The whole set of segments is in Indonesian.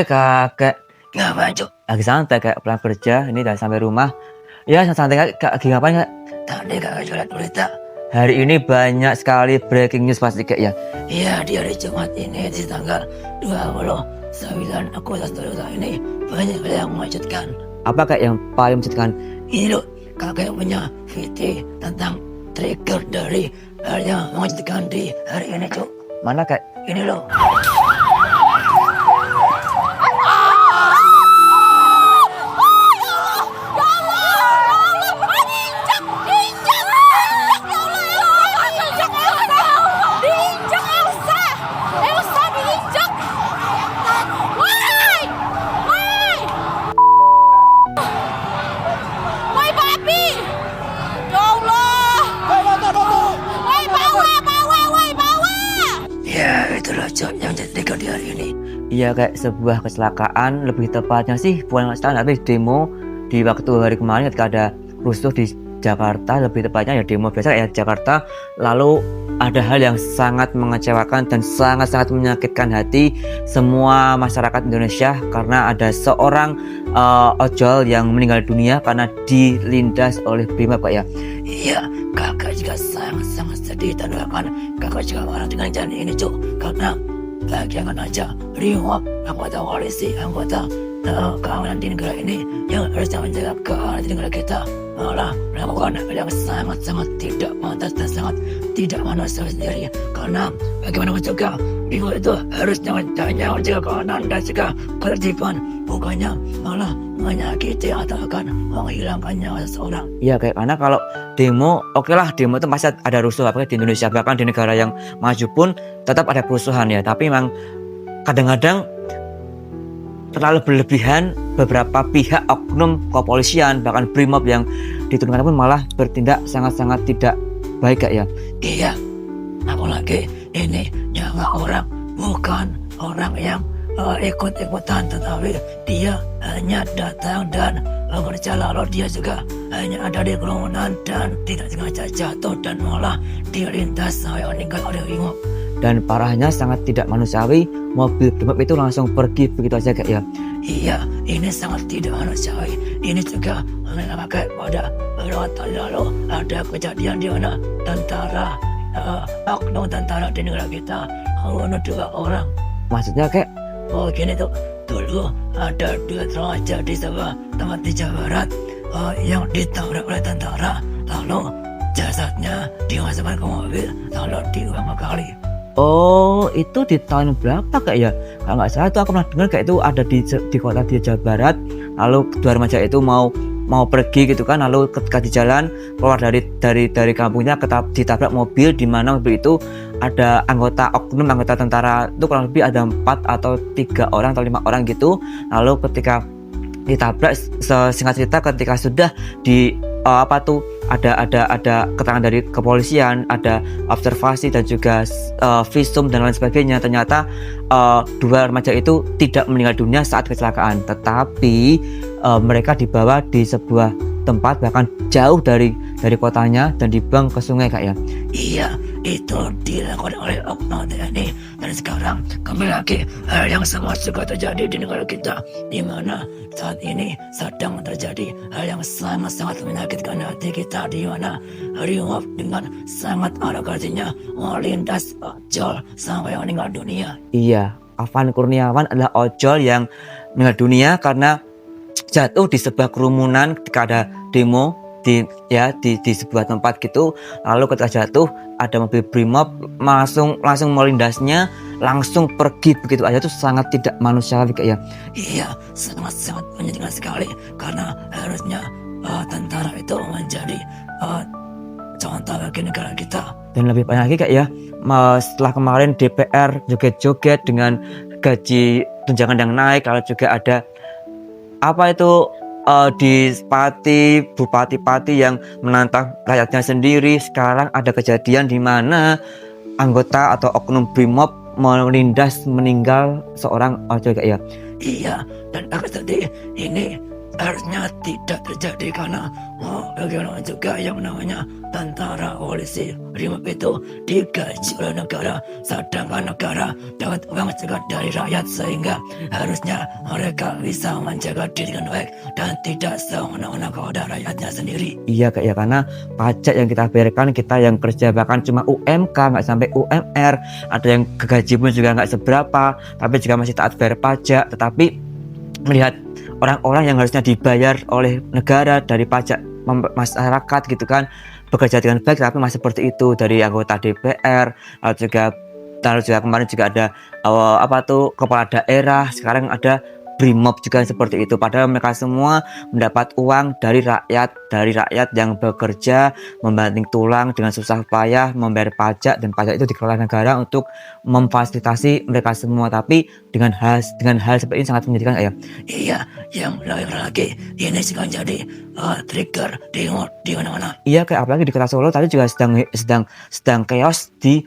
Kakak, Ngapain, Cuk? lagi santai Kak, pulang kerja, ini udah sampai rumah. Ya, santai Kak, lagi ngapain Kak? Tadi kakak jualan berita. Hari ini banyak sekali breaking news pasti Kak ya. Iya, di hari Jumat ini di tanggal 29 Agustus tahun ini banyak yang mengejutkan. Apa Kak yang paling menciptakan? Ini loh, kakak punya VT tentang trigger dari hal yang mengejutkan di hari ini, Cuk. Mana Kak? Ini loh. Ya, itulah Cuk yang jadi trigger di hari ini. Iya kayak sebuah kecelakaan, lebih tepatnya sih bukan kecelakaan tapi demo di waktu hari kemarin ketika ada rusuh di Jakarta, lebih tepatnya ya demo biasa kayak Jakarta. Lalu ada hal yang sangat mengecewakan dan sangat-sangat menyakitkan hati semua masyarakat Indonesia karena ada seorang ojol yang meninggal dunia karena dilindas oleh Brimob Kak ya. Iya, kakak juga sangat-sangat sedih dan bahkan kakak juga marah dengan jalan ini, Cuk. Karena bayangkan aja, Brimob, anggota polisi, anggota keamanan di negara ini yang harusnya menjaga keamanan di negara kita malah melakukan hal yang sangat-sangat tidak pantas dan sangat tidak manusiawi sendiri. Karena bagaimanapun juga Brimob itu harusnya menjaga keamanan dan juga ketertiban, bukannya malah menyakiti atau akan menghilangkan nyawa seseorang. Iya kayak karena kalau demo, oke lah demo itu pasti ada rusuh apalagi di Indonesia, bahkan di negara yang maju pun tetap ada kerusuhan ya. Tapi memang kadang-kadang terlalu berlebihan beberapa pihak oknum kepolisian bahkan Brimob yang diturunkan pun malah bertindak sangat-sangat tidak baik Kak ya. Iya, apalagi ini nyawa orang, bukan orang yang ikut-ikutan, tetapi dia hanya datang dan berjalan, lalu dia juga hanya ada di kerumunan dan tidak sengaja jatuh dan malah dilindas sampai meninggal oleh Brimob. Dan parahnya sangat tidak manusiawi, mobil Brimob itu langsung pergi begitu aja Kak ya. Iya, ini sangat tidak manusiawi. Ini juga mengenai pada beberapa tahun lalu ada kejadian di mana tentara, oknum tentara di negara kita membunuh 2 orang. Maksudnya kayak Oh gini tuh, dulu ada 2 remaja di sebuah tempat di Jawa Barat yang ditabrak oleh tentara, lalu jasadnya dimasukkan ke mobil lalu diulang kali. oh itu di tahun berapa Kak ya? Kalau nggak salah itu aku pernah dengar kayak itu ada di kota di Jawa Barat. Lalu 2 remaja itu mau pergi gitu kan, lalu ketika di jalan keluar dari kampungnya ditabrak mobil di mana mobil itu ada anggota tentara itu kurang lebih ada 4 atau 3 orang atau 5 orang gitu. Lalu ketika ditabrak, singkat cerita ketika sudah di ada keterangan dari kepolisian, ada observasi dan juga visum dan lain sebagainya, ternyata 2 remaja itu tidak meninggal dunia saat kecelakaan, tetapi mereka dibawa di sebuah tempat bahkan jauh dari kotanya dan dibuang ke sungai Kak ya. Iya, itu dilakukan oleh oknum TNI. Dan sekarang kembali lagi hal yang sama juga terjadi di negara kita, di mana saat ini sedang terjadi hal yang sangat-sangat menyakitkan hati kita, di mana Brimob dengan sangat arogansinya melindas ojol sampai meninggal dunia. Iya, Afan Kurniawan adalah ojol yang meninggal dunia karena jatuh di sebuah kerumunan ketika ada demo di sebuah tempat gitu. Lalu ketika jatuh ada mobil Brimob langsung melindasnya, langsung pergi begitu aja. Itu sangat tidak manusiawi Kak ya. Iya, sangat-sangat menyedihkan sekali karena harusnya tentara itu menjadi contoh bagi negara kita. Dan lebih banyak lagi Kak ya, setelah kemarin DPR joget-joget dengan gaji tunjangan yang naik, lalu juga ada di bupati-bupati yang menantang rakyatnya sendiri. Sekarang ada kejadian di mana anggota atau oknum Brimob meninggal seorang ojol Kak ya. Iya, dan agak sedih ini harusnya tidak terjadi karena bagaimana juga yang namanya tentara polisi brimob itu digaji oleh negara, sedangkan negara dapat uang juga dari rakyat, sehingga harusnya mereka bisa menjaga diri dengan baik dan tidak semena-mena kepada rakyatnya sendiri. Iya Kak ya, karena pajak yang kita bayarkan, kita yang kerja bahkan cuma UMK nggak sampai UMR, ada yang gaji pun juga nggak seberapa tapi juga masih taat bayar pajak. Tetapi melihat orang-orang yang harusnya dibayar oleh negara dari pajak masyarakat gitu kan, bekerja dengan baik tapi masih seperti itu, dari anggota DPR, lalu juga kemarin juga ada kepala daerah, sekarang ada brimob juga seperti itu, padahal mereka semua mendapat uang dari rakyat yang bekerja membanting tulang dengan susah payah membayar pajak, dan pajak itu dikelola negara untuk memfasilitasi mereka semua. Tapi dengan hal seperti ini sangat menyedihkan ya. Iya, yang lain lagi ini sekarang jadi trigger di mana-mana. Iya, kayak apalagi di kota Solo tadi juga sedang chaos di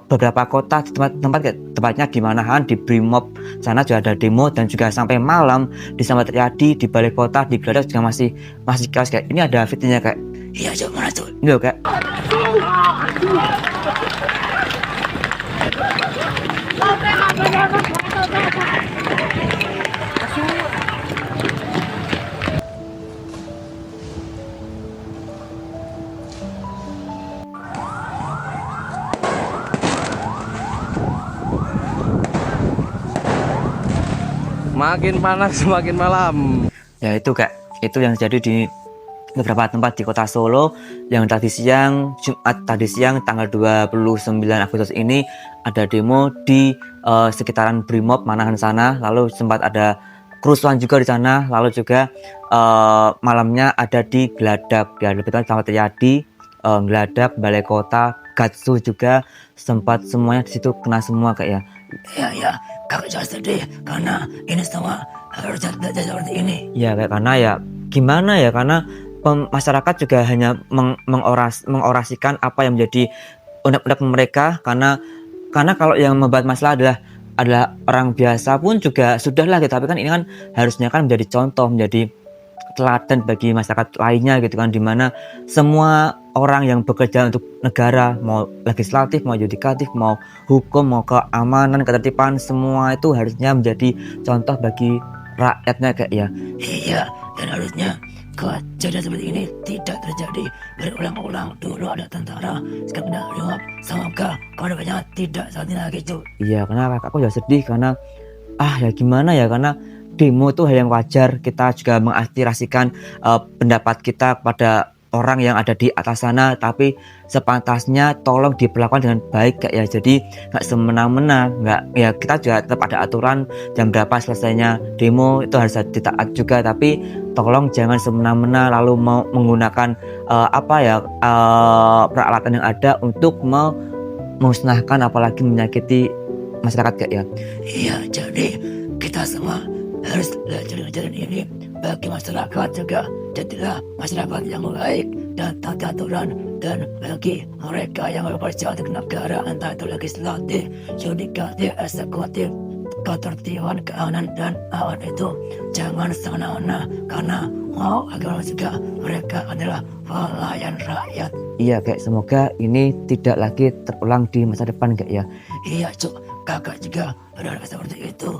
beberapa kota, di tempatnya di Manahan, di Brimob sana juga ada demo, dan juga sampai malam di Sambat Riyadi, di balai kota, di Gladak juga masih chaos kayak ini. Ada videonya kayak. Iya, coba mana tuh? Ini loh kayak. Makin panas semakin malam. Ya itu Kak, itu yang terjadi di beberapa tempat di kota Solo, yang tadi siang, Jumat tadi siang tanggal 29 Agustus ini ada demo di sekitaran Brimob Manahan sana, lalu sempat ada kerusuhan juga di sana, lalu juga malamnya ada di Gladak, ya lebih tepatnya Sambat Riyadi, Gladak, balai kota, Gatsu juga sempat, semuanya di situ kena semua Kak ya. Iya, kakak jangan sedih karena ini semua harus jadi seperti ini. Ya kayak karena ya gimana ya, karena masyarakat juga hanya mengorasikan apa yang menjadi undang-undang mereka, karena kalau yang membuat masalah adalah orang biasa pun juga sudahlah gitu. Tapi kan ini kan harusnya kan menjadi contoh, menjadi teladan bagi masyarakat lainnya gitu kan, dimana semua orang yang bekerja untuk negara, mau legislatif, mau yudikatif, mau hukum, mau keamanan, ketertiban, semua itu harusnya menjadi contoh bagi rakyatnya kayak ya. Iya, dan harusnya kejadian seperti ini tidak terjadi berulang-ulang. Dulu ada tentara, sekarang ada brimob. Semoga korbannya tidak saat ini lagi, Cuk. Iya, karena aku juga sedih karena ya gimana ya, karena demo itu hal yang wajar, kita juga mengaspirasikan pendapat kita kepada orang yang ada di atas sana, tapi sepantasnya tolong diperlakukan dengan baik Kak ya. Jadi nggak semena-mena, nggak ya, kita juga tetap ada aturan jam berapa selesainya demo, itu harus ditaat juga, tapi tolong jangan semena-mena lalu mau menggunakan peralatan yang ada untuk memusnahkan apalagi menyakiti masyarakat Kak ya. Iya, jadi kita semua harus belajar jalan ini bagi masyarakat juga. Jadilah masyarakat yang baik dan taat aturan, dan bagi mereka yang bekerja untuk negara, entah itu legislatif, yudikatif, eksekutif, ketertiban, keamanan, dan awan itu jangan semena-mena, karena mau agar juga mereka adalah pelayan rakyat. Iya kayak semoga ini tidak lagi terulang di masa depan Kak ya. Iya, Cuk, kakak juga berharap seperti itu.